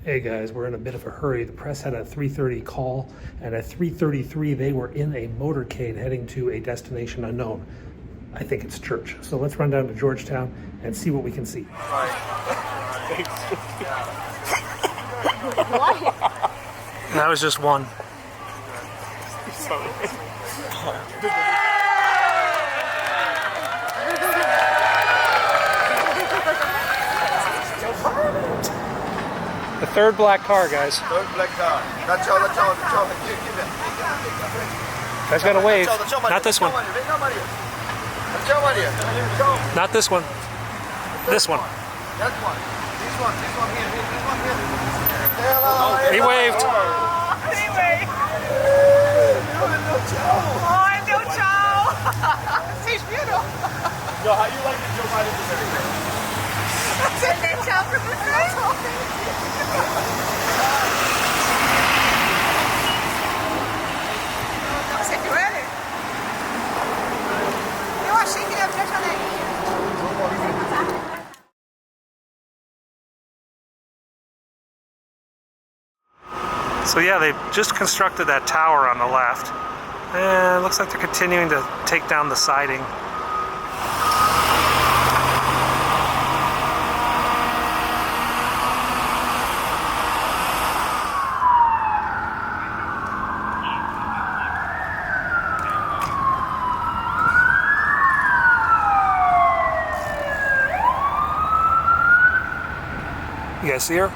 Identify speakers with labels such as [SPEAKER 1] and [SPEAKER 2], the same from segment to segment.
[SPEAKER 1] Hey guys, we're in a bit of a hurry. The press had a 3:30 call, and at 3:33 they were in a motorcade heading to a destination unknown. I think it's church. So let's run down to Georgetown and see what we can see. That was just one. The third black car, guys.
[SPEAKER 2] Third black car. That's all.
[SPEAKER 1] Guys gotta wave. Not this one. Not this one. This one.
[SPEAKER 2] That one. This one here. This one here.
[SPEAKER 1] He waved.
[SPEAKER 3] He waved. Ai, deu tchau. Vocês viram?
[SPEAKER 2] Yo, how you like the Joe Biden delivery?
[SPEAKER 3] Você deu tchau pra vocês? Você viu ele? Eu achei que ele ia abrir a janelinha.
[SPEAKER 1] So yeah, they just constructed that tower on the left. And it looks like they're continuing to take down the siding. You guys see her?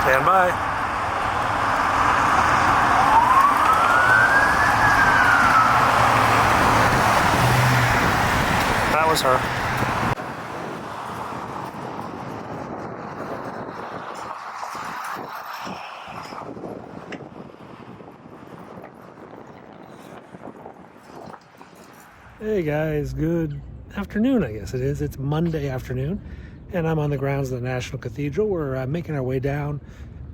[SPEAKER 1] Stand by. That was her. Hey guys, good afternoon, I guess it is. It's Monday afternoon. And I'm on the grounds of the National Cathedral. We're making our way down,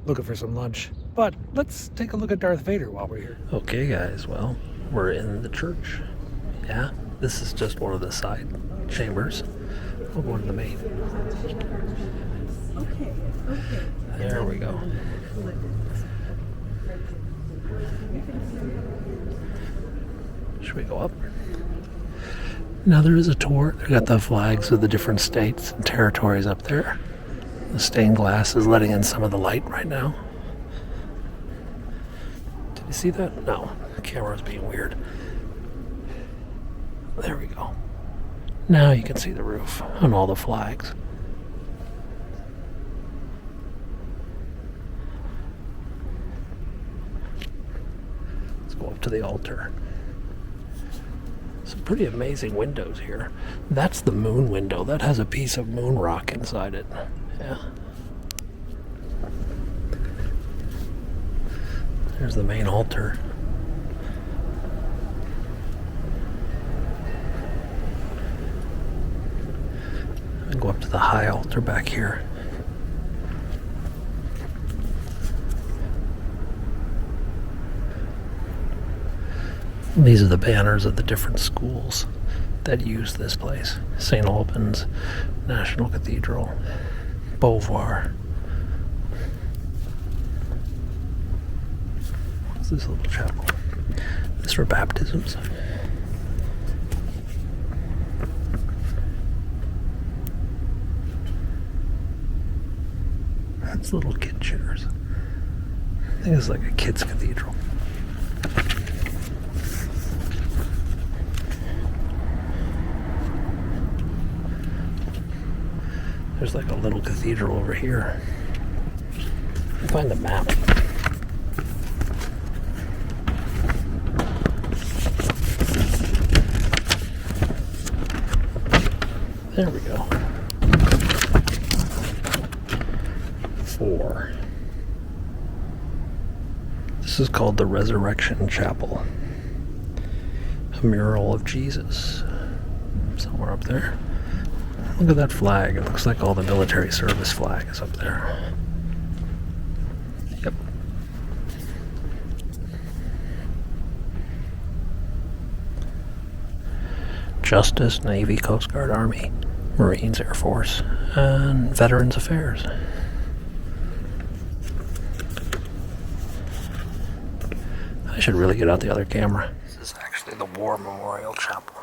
[SPEAKER 1] looking for some lunch. But let's take a look at Darth Vader while we're here. Okay, guys, well, we're in the church. Yeah, this is just one of the side chambers. We'll go into the main.
[SPEAKER 3] Okay.
[SPEAKER 1] There we go. Should we go up? Now there is a tour. They've got the flags of the different states and territories up there. The stained glass is letting in some of the light right now. Did you see that? No, the camera's being weird. There we go. Now you can see the roof on all the flags. Let's go up to the altar. Some pretty amazing windows here. That's the moon window. That has a piece of moon rock inside it. Yeah. There's the main altar. And go up to the high altar back here. These are the banners of the different schools that use this place. St. Albans, National Cathedral, Beauvoir. What's this little chapel? This for baptisms. That's little kid chairs. I think it's like a kid's cathedral. There's like a little cathedral over here. Find the map. There we go. 4. This is called the Resurrection Chapel. A mural of Jesus. Somewhere up there. Look at that flag. It looks like all the military service flag is up there. Yep. Justice, Navy, Coast Guard, Army, Marines, Air Force, and Veterans Affairs. I should really get out the other camera. This is actually the War Memorial Chapel,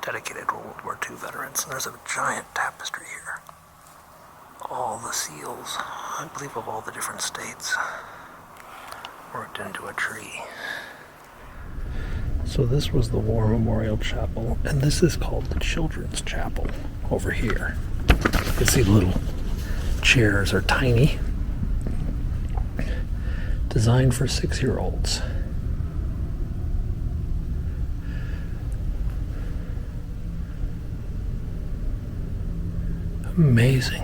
[SPEAKER 1] dedicated to World War II veterans. There's a giant tapestry here. All the seals, I believe of all the different states, worked into a tree. So this was the War Memorial Chapel, and this is called the Children's Chapel over here. You can see the little chairs are tiny, designed for 6-year-olds. Amazing.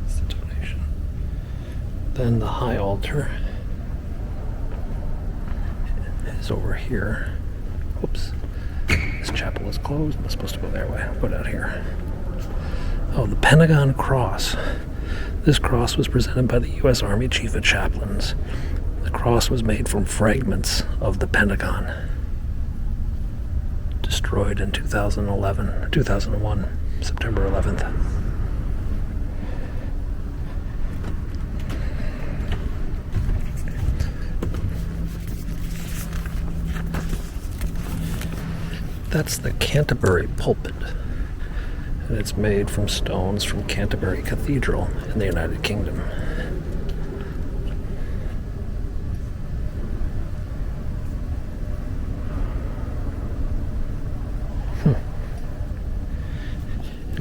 [SPEAKER 1] It's a donation. Then the high altar is over here. Oops. This chapel is closed. I'm supposed to go that way. I'll go down here. Oh, the Pentagon Cross. This cross was presented by the U.S. Army Chief of Chaplains. The cross was made from fragments of the Pentagon, destroyed in 2001, September 11th. That's the Canterbury pulpit, and it's made from stones from Canterbury Cathedral in the United Kingdom.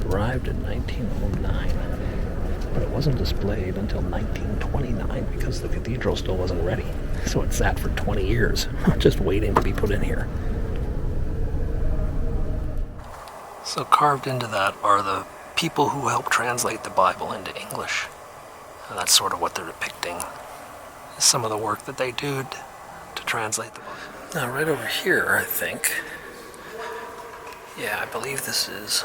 [SPEAKER 1] Arrived in 1909, but it wasn't displayed until 1929 because the cathedral still wasn't ready. So it sat for 20 years, just waiting to be put in here. So carved into that are the people who helped translate the Bible into English. And that's sort of what they're depicting. Some of the work that they did to translate the Bible. Now right over here, I think. Yeah, I believe this is...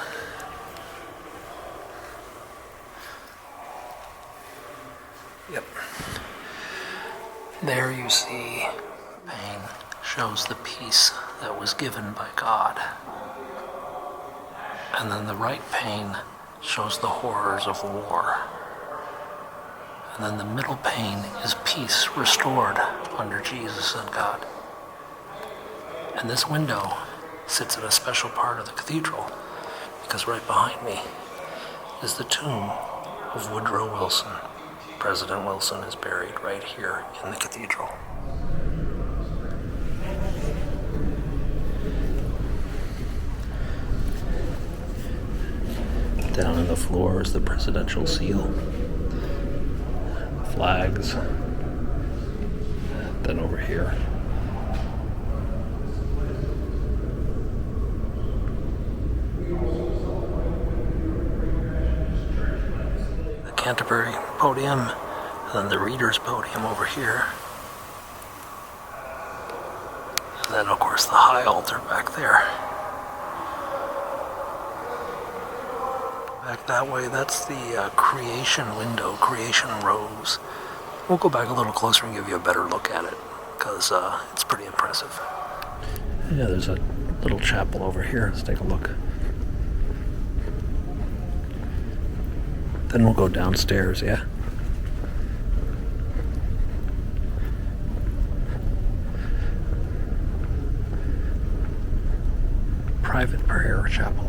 [SPEAKER 1] Yep. There you see pain shows the peace that was given by God. And then the right pane shows the horrors of war. And then the middle pane is peace restored under Jesus and God. And this window sits in a special part of the cathedral because right behind me is the tomb of Woodrow Wilson. President Wilson is buried right here in the cathedral. Down on the floor is the presidential seal. Flags. Then over here. Canterbury podium, and then the reader's podium over here. And then, of course, the high altar back there. Back that way, that's the creation window, creation rose. We'll go back a little closer and give you a better look at it, because it's pretty impressive. Yeah, there's a little chapel over here. Let's take a look. Then we'll go downstairs, yeah? Private prayer chapel.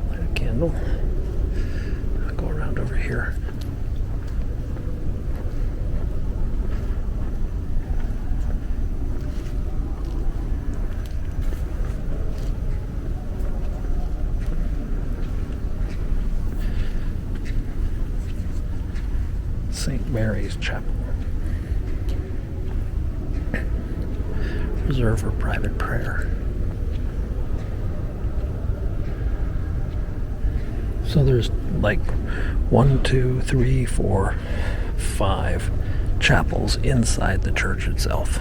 [SPEAKER 1] Light a candle. I'll go around over here. Mary's Chapel. Reserved for private prayer. So there's like 1, 2, 3, 4, 5 chapels inside the church itself.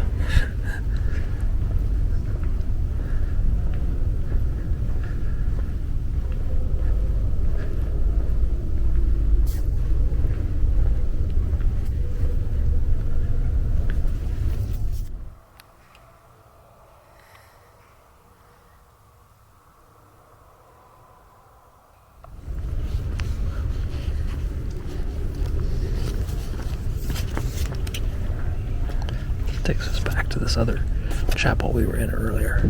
[SPEAKER 1] Takes us back to this other chapel we were in earlier.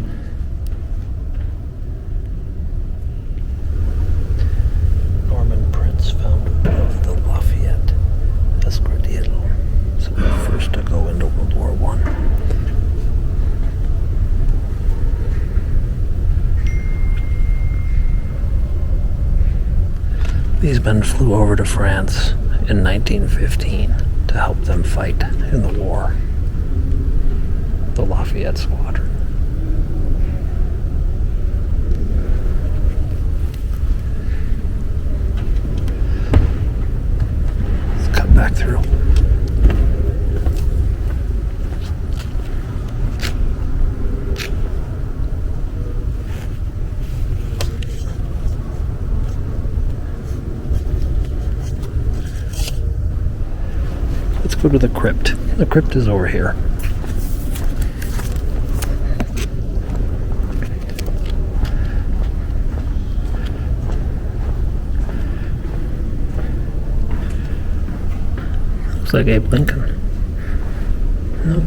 [SPEAKER 1] Norman Prince, founder of the Lafayette Escadrille, so the first to go into World War I. These men flew over to France in 1915 to help them fight in the war. The Lafayette Squadron. Let's cut back through. Let's go to the crypt. The crypt is over here. Looks like Abe Lincoln. Nope.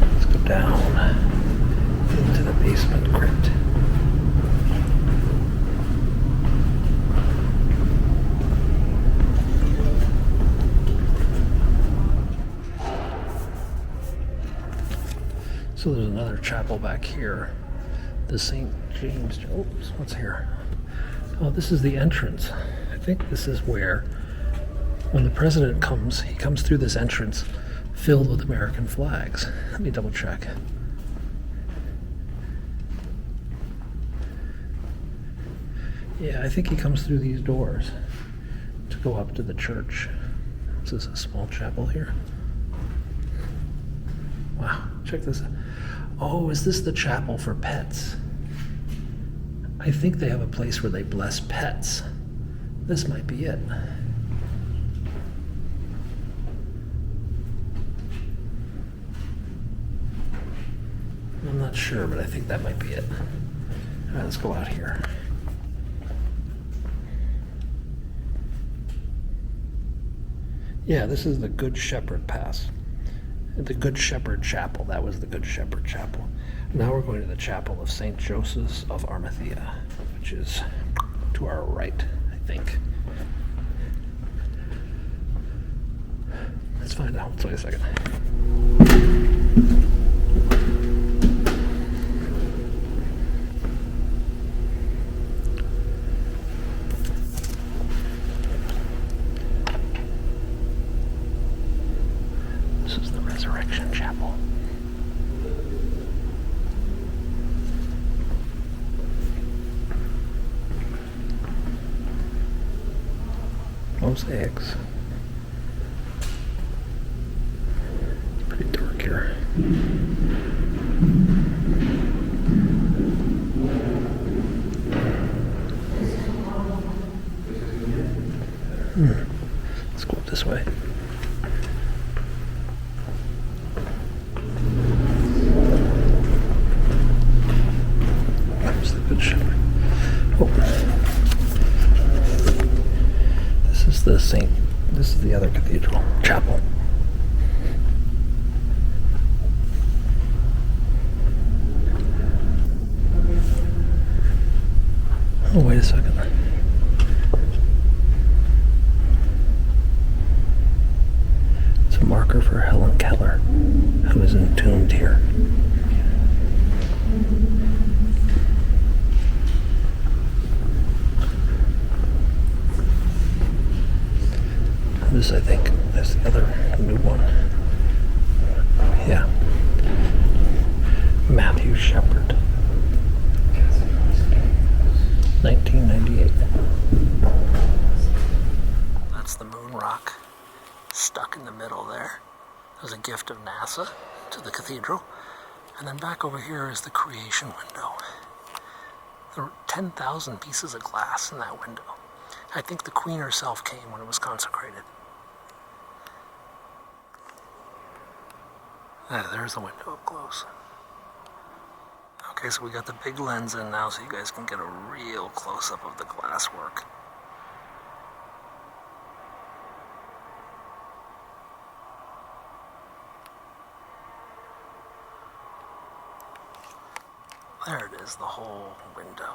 [SPEAKER 1] Let's go down into the basement crypt. So there's another chapel back here. The St. James. Oops, what's here? Oh, this is the entrance. I think this is where, when the president comes, he comes through this entrance filled with American flags. Let me double check. Yeah, I think he comes through these doors to go up to the church. This is a small chapel here. Wow, check this out. Oh, is this the chapel for pets? I think they have a place where they bless pets. This might be it. I'm not sure, but I think that might be it. All right, let's go out here. Yeah, this is the Good Shepherd Pass. The Good Shepherd Chapel. That was the Good Shepherd Chapel. Now we're going to the Chapel of St. Joseph's of Arimathea, which is to our right, I think. Let's find out. Let's wait a second. This is the Resurrection Chapel. Mosaics. It's pretty dark here. Let's go up this way. There's the Good Shepherd. Oh. This is the other cathedral, chapel. Oh, wait a second. Yeah. Matthew Shepard. 1998. That's the moon rock stuck in the middle there. It was a gift of NASA to the cathedral. And then back over here is the creation window. There were 10,000 pieces of glass in that window. I think the Queen herself came when it was consecrated. There's the window up close. Okay, so we got the big lens in now so you guys can get a real close-up of the glass work. There it is, the whole window.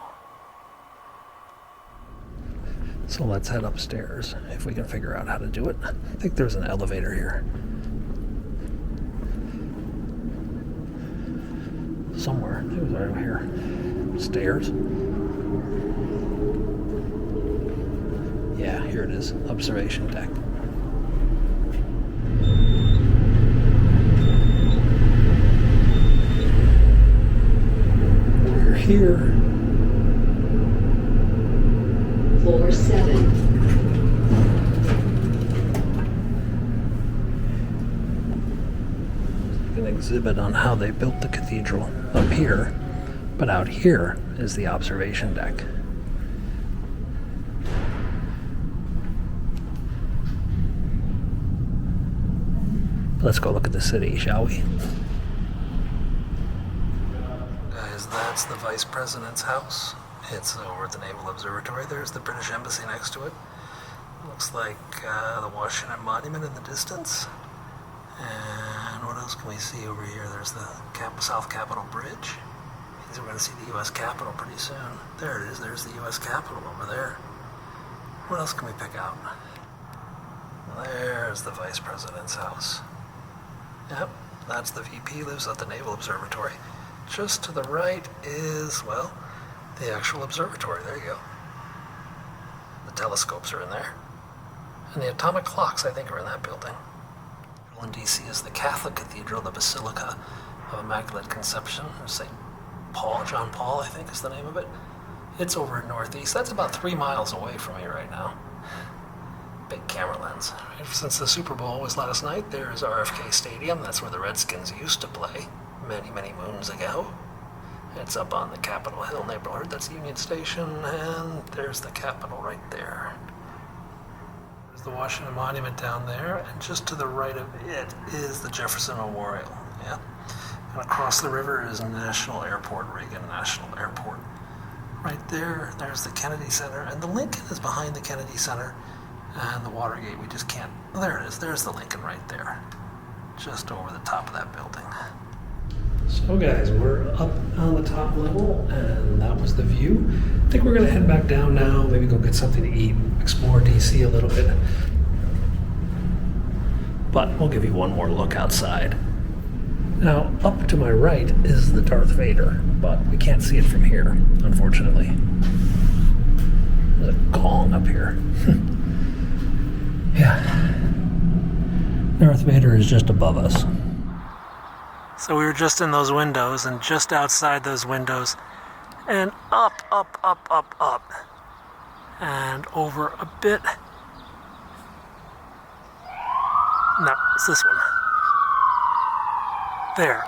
[SPEAKER 1] So let's head upstairs if we can figure out how to do it. I think there's an elevator here. Somewhere. It was right over here. Stairs. Yeah, here it is. Observation deck. We're here.
[SPEAKER 4] Floor 7.
[SPEAKER 1] An exhibit on how they built the cathedral up here, but out here is the observation deck. Let's go look at the city, shall we? Guys, that's the Vice President's house. It's over at the Naval Observatory. There's the British Embassy next to it. Looks like the Washington Monument in the distance. And what else can we see over here? There's the South Capitol Bridge. Means we're going to see the U.S. Capitol pretty soon. There it is. There's the U.S. Capitol over there. What else can we pick out? There's the Vice President's house. Yep, that's the VP, lives at the Naval Observatory. Just to the right is, well, the actual observatory. There you go. The telescopes are in there. And the atomic clocks, I think, are in that building. In D.C. is the Catholic Cathedral, the Basilica of Immaculate Conception, St. Paul, John Paul, I think is the name of it. It's over in Northeast. That's about 3 miles away from me right now. Big camera lens. Since the Super Bowl was last night, there's RFK Stadium. That's where the Redskins used to play many, many moons ago. It's up on the Capitol Hill neighborhood. That's Union Station, and there's the Capitol right there. There's the Washington Monument down there, and just to the right of it is the Jefferson Memorial. Yeah. And across the river is National Airport, Reagan National Airport. Right there, there's the Kennedy Center, and the Lincoln is behind the Kennedy Center, and the Watergate, we just can't, there it is, there's the Lincoln right there, just over the top of that building. So guys, we're up on the top level, and that was the view. I think we're gonna head back down now, maybe go get something to eat, explore DC a little bit. But we'll give you one more look outside. Now, up to my right is the Darth Vader, but we can't see it from here, unfortunately. There's a gong up here. Yeah. Darth Vader is just above us. So we were just in those windows, and just outside those windows, and up, and over a bit. No, it's this one. There,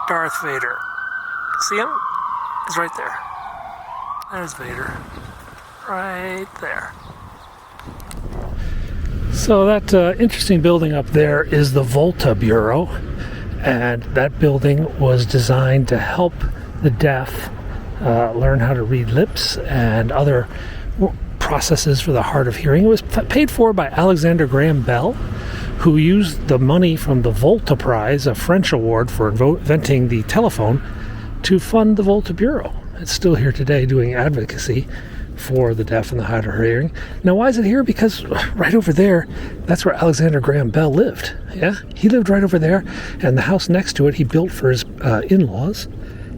[SPEAKER 1] Darth Vader. See him? He's right there. There's Vader. Right there. So that interesting building up there is the Volta Bureau, and that building was designed to help the deaf learn how to read lips and other processes for the hard of hearing. It was paid for by Alexander Graham Bell, who used the money from the Volta Prize, a French award for inventing the telephone, to fund the Volta Bureau. It's still here today doing advocacy for the deaf and the hard of hearing. Now, why is it here? Because right over there, that's where Alexander Graham Bell lived. Yeah, he lived right over there, and the house next to it he built for his in-laws,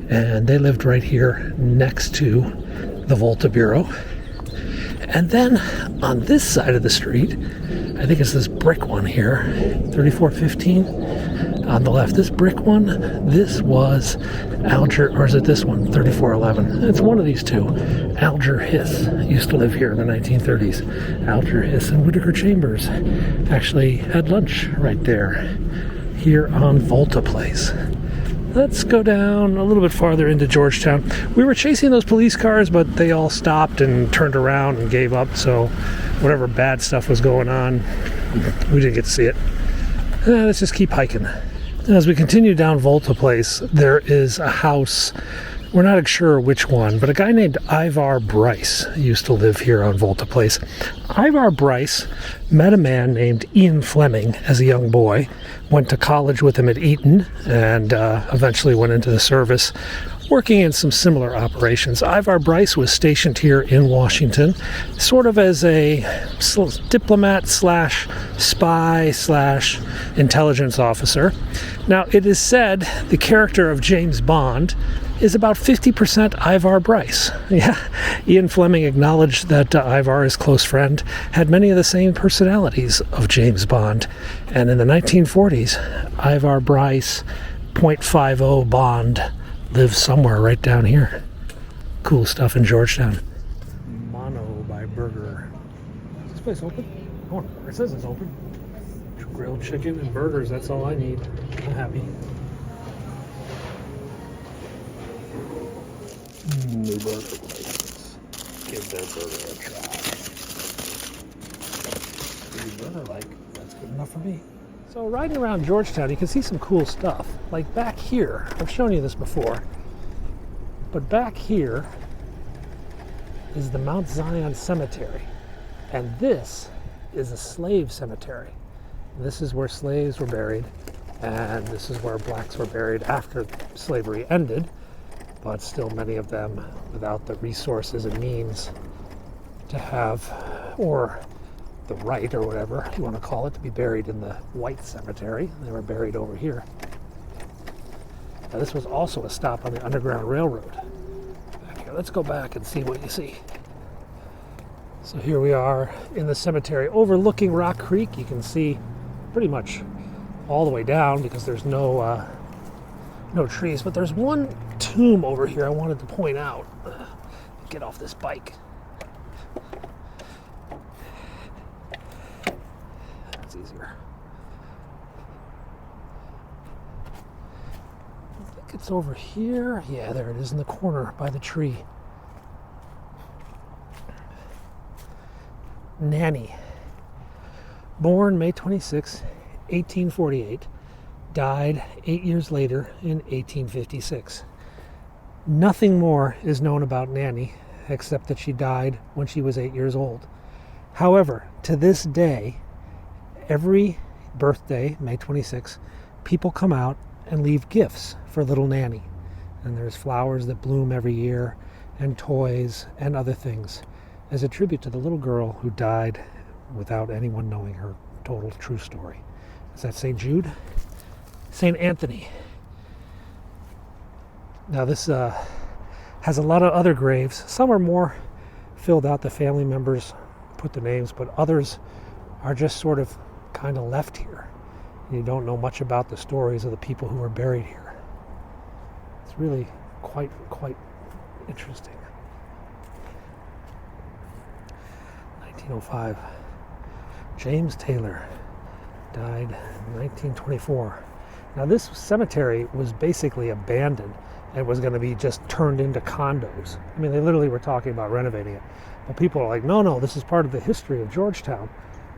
[SPEAKER 1] and they lived right here next to the Volta Bureau. And then on this side of the street, I think it's this brick one here, 3415. on the left. This brick one, this was Alger, or is it this one? 3411. It's one of these two. Alger Hiss used to live here in the 1930s. Alger Hiss and Whittaker Chambers actually had lunch right there, here on Volta Place. Let's go down a little bit farther into Georgetown. We were chasing those police cars, but they all stopped and turned around and gave up, so whatever bad stuff was going on, we didn't get to see it. Let's just keep hiking. As we continue down Volta Place, there is a house, we're not sure which one, but a guy named Ivar Bryce used to live here on Volta Place. Ivar Bryce met a man named Ian Fleming as a young boy, went to college with him at Eton, and eventually went into the service, working in some similar operations. Ivar Bryce was stationed here in Washington, sort of as a diplomat slash spy slash intelligence officer. Now, it is said the character of James Bond is about 50% Ivar Bryce. Yeah, Ian Fleming acknowledged that Ivar, his close friend, had many of the same personalities of James Bond. And in the 1940s, Ivar Bryce, .50 Bond, lives somewhere right down here. Cool stuff in Georgetown. Mono by Burger. Is this place open? Oh, it says it's open. Grilled chicken and burgers, that's all I need. I'm happy. New burger place. Give their burger a try. Burger like, that's good enough for me. So riding around Georgetown, you can see some cool stuff. Like back here, I've shown you this before, but back here is the Mount Zion Cemetery. And this is a slave cemetery. This is where slaves were buried, and this is where blacks were buried after slavery ended, but still many of them without the resources and means to have, or the right, or whatever you want to call it, to be buried in the white cemetery. They were buried over here. Now, this was also a stop on the Underground Railroad. Back here. Let's go back and see what you see. So here we are in the cemetery overlooking Rock Creek. You can see pretty much all the way down because there's no trees, but there's one tomb over here I wanted to point out. Get off this bike. That's easier. I think it's over here. Yeah, there it is in the corner by the tree. Nanny. Born May 26, 1848. Died 8 years later in 1856. Nothing more is known about Nanny except that she died when she was 8 years old. However, to this day, every birthday, May 26, people come out and leave gifts for little Nanny. And there's flowers that bloom every year, and toys and other things, as a tribute to the little girl who died without anyone knowing her total true story. Is that St. Jude? St. Anthony. Now this has a lot of other graves. Some are more filled out, the family members put the names, but others are just sort of kind of left here. You don't know much about the stories of the people who were buried here. It's really quite interesting. 1905. James Taylor died in 1924. Now this cemetery was basically abandoned and was going to be just turned into condos. I mean, they literally were talking about renovating it. But people are like, no, this is part of the history of Georgetown,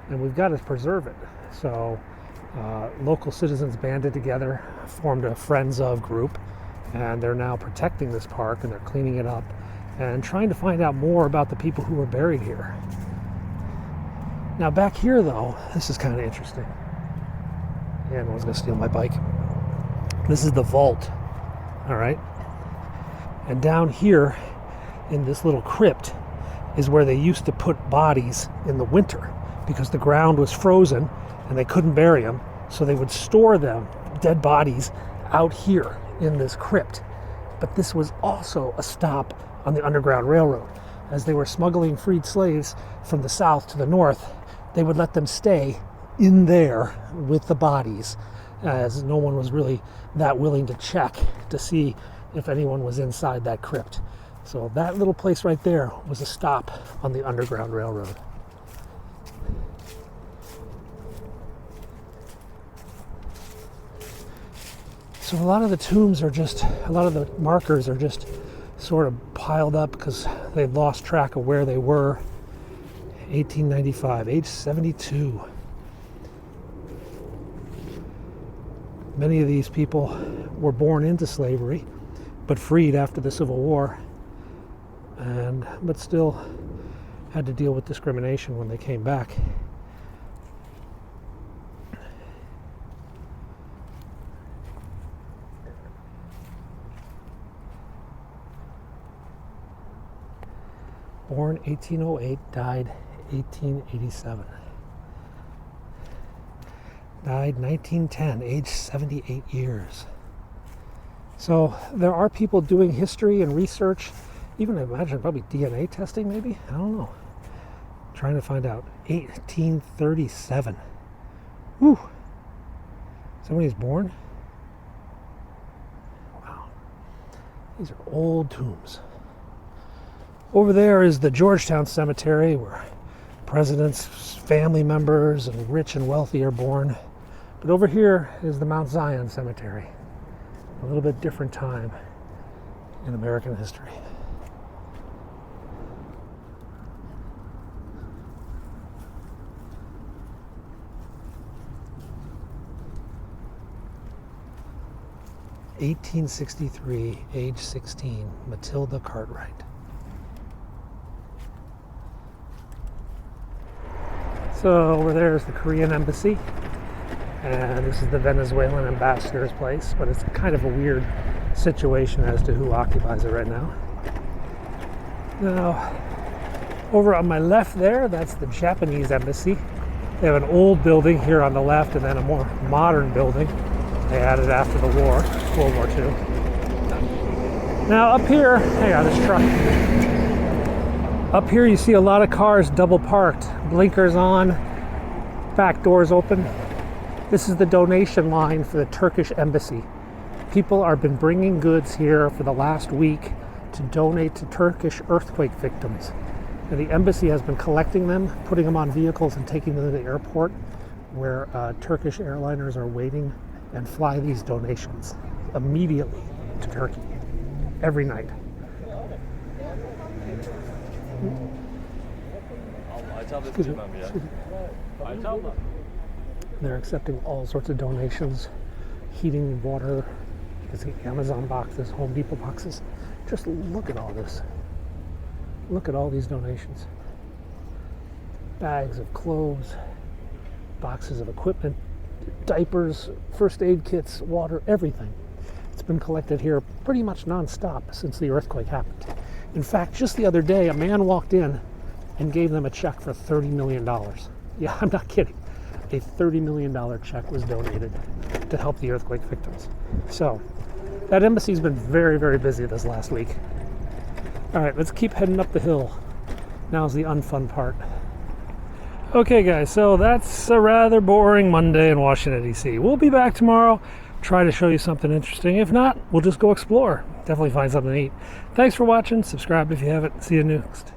[SPEAKER 1] and we've got to preserve it. So local citizens banded together, formed a Friends of group, and they're now protecting this park, and they're cleaning it up and trying to find out more about the people who were buried here. Now back here, though, this is kind of interesting. Yeah, no one's going to steal my bike. This is the vault, all right? And down here in this little crypt is where they used to put bodies in the winter because the ground was frozen and they couldn't bury them, so they would store them, dead bodies, out here in this crypt. But this was also a stop on the Underground Railroad. As they were smuggling freed slaves from the south to the north, they would let them stay in there with the bodies as no one was really that willing to check to see if anyone was inside that crypt. So that little place right there was a stop on the Underground Railroad. So a lot of the tombs are just, a lot of the markers are just sort of piled up because they lost track of where they were. 1895, age 72. Many of these people were born into slavery, but freed after the Civil War, but still had to deal with discrimination when they came back. Born 1808, died 1887. Died 1910, age 78 years. So there are people doing history and research, even I imagine probably DNA testing maybe, I don't know. Trying to find out. 1837. Whew. Somebody's born? Wow. These are old tombs. Over there is the Georgetown Cemetery, where presidents, family members, and rich and wealthy are born. But over here is the Mount Zion Cemetery. A little bit different time in American history. (1863), age 16, Matilda Cartwright. So over there is the Korean embassy, and this is the Venezuelan ambassador's place, but it's kind of a weird situation as to who occupies it right now. Now, over on my left there, that's the Japanese embassy. They have an old building here on the left, and then a more modern building they added after the war, World War II. Now up here, hang on, this truck. Up here you see a lot of cars double parked, blinkers on, back doors open. This is the donation line for the Turkish embassy. People have been bringing goods here for the last week to donate to Turkish earthquake victims. And the embassy has been collecting them, putting them on vehicles and taking them to the airport where Turkish airliners are waiting and fly these donations immediately to Turkey every night. They're accepting all sorts of donations, heating, water, you can see Amazon boxes, Home Depot boxes. Just look at all this. Look at all these donations. Bags of clothes, boxes of equipment, diapers, first aid kits, water, everything. It's been collected here pretty much non-stop since the earthquake happened. In fact, just the other day, a man walked in and gave them a check for $30 million. Yeah, I'm not kidding. A $30 million check was donated to help the earthquake victims. So, that embassy's been very, very busy this last week. All right, let's keep heading up the hill. Now's the unfun part. Okay, guys, so that's a rather boring Monday in Washington, D.C. We'll be back tomorrow, try to show you something interesting. If not, we'll just go explore. Definitely find something to eat. Thanks for watching. Subscribe if you haven't. See you next.